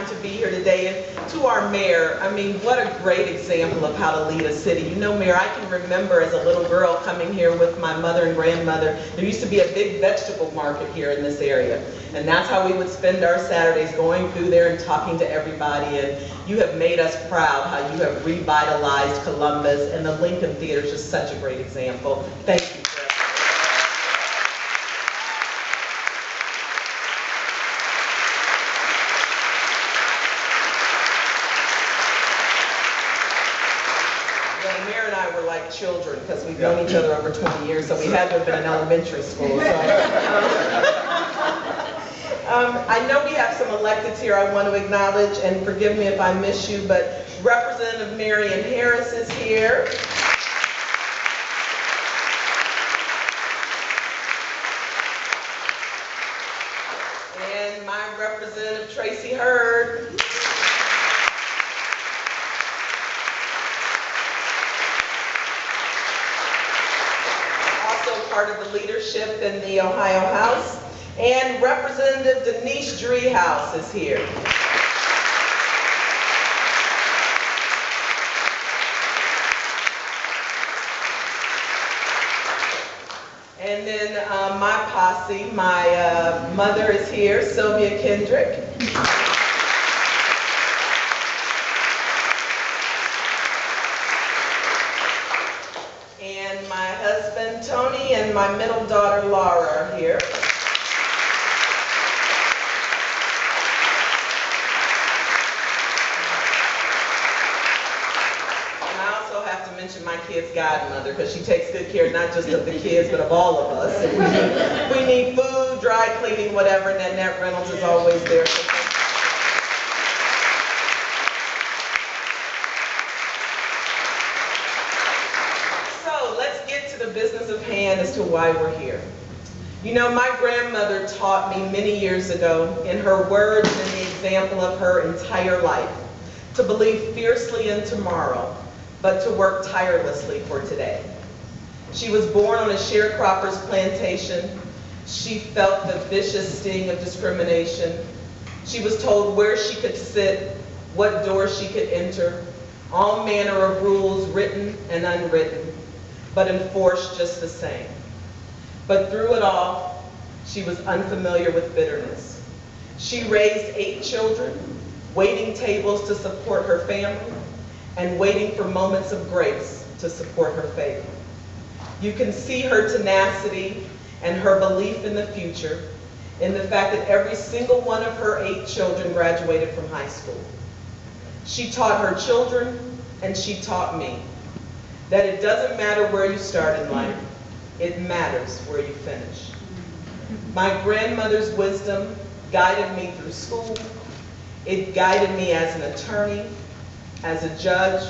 time to be here today. And to our mayor, I mean, what a great example of how to lead a city. You know, Mayor, I can remember as a little girl coming here with my mother and grandmother. There used to be a big vegetable market here in this area. And that's how we would spend our Saturdays, going through there and talking to everybody. And you have made us proud how you have revitalized Columbus, and the Lincoln Theater is just such a great example. Thank you. Children, because we've known each other over 20 years, so we had to have been in elementary school. So, I know we have some electeds here I want to acknowledge, and forgive me if I miss you, but Representative Marion Harris is here. And my Representative Tracy Hurd. Part of the leadership in the Ohio House, and Representative Denise Driehaus is here. And then my posse, my mother is here, Sylvia Kendrick. And my husband, Tony, and my middle daughter, Laura, are here. And I also have to mention my kid's godmother, because she takes good care not just of the kids, but of all of us. And we need food, dry cleaning, whatever, and Annette Reynolds is always there. Business of hand as to why we're here. You know, my grandmother taught me many years ago, in her words and the example of her entire life, to believe fiercely in tomorrow, but to work tirelessly for today. She was born on a sharecropper's plantation. She felt the vicious sting of discrimination. She was told where she could sit, what door she could enter, all manner of rules, written and unwritten, but enforced just the same. But through it all, she was unfamiliar with bitterness. She raised 8 children, waiting tables to support her family, and waiting for moments of grace to support her faith. You can see her tenacity and her belief in the future in the fact that every single one of her 8 children graduated from high school. She taught her children, and she taught me, that it doesn't matter where you start in life, it matters where you finish. My grandmother's wisdom guided me through school. It guided me as an attorney, as a judge,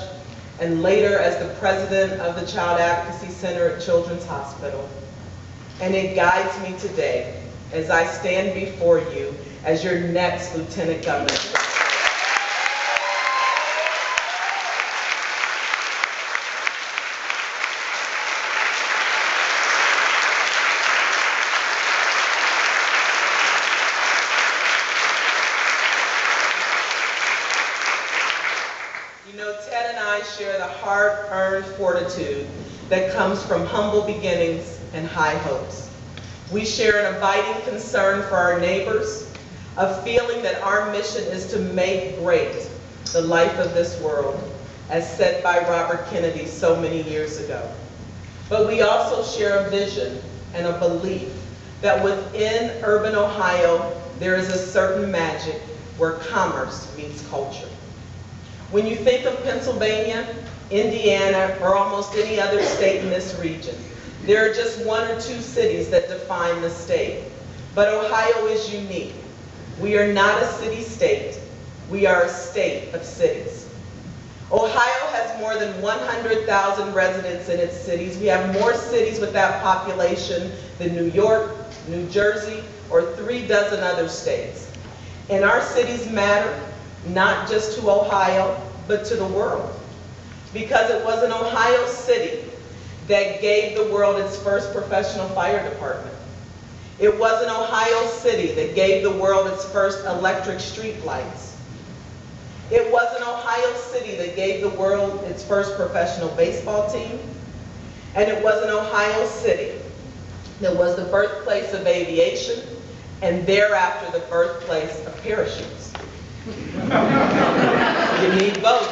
and later as the president of the Child Advocacy Center at Children's Hospital. And it guides me today as I stand before you as your next Lieutenant Governor. Share the hard-earned fortitude that comes from humble beginnings and high hopes. We share an abiding concern for our neighbors, a feeling that our mission is to make great the life of this world, as said by Robert Kennedy so many years ago. But we also share a vision and a belief that within urban Ohio, there is a certain magic where commerce meets culture. When you think of Pennsylvania, Indiana, or almost any other state in this region, there are just 1 or 2 cities that define the state. But Ohio is unique. We are not a city-state. We are a state of cities. Ohio has more than 100,000 residents in its cities. We have more cities with that population than New York, New Jersey, or 3 dozen other states. And our cities matter, not just to Ohio, but to the world. Because it was an Ohio city that gave the world its first professional fire department. It was an Ohio city that gave the world its first electric street lights. It wasn't Ohio City that gave the world its first professional baseball team. And it wasn't Ohio City that was the birthplace of aviation and thereafter the birthplace of parachutes. You need both.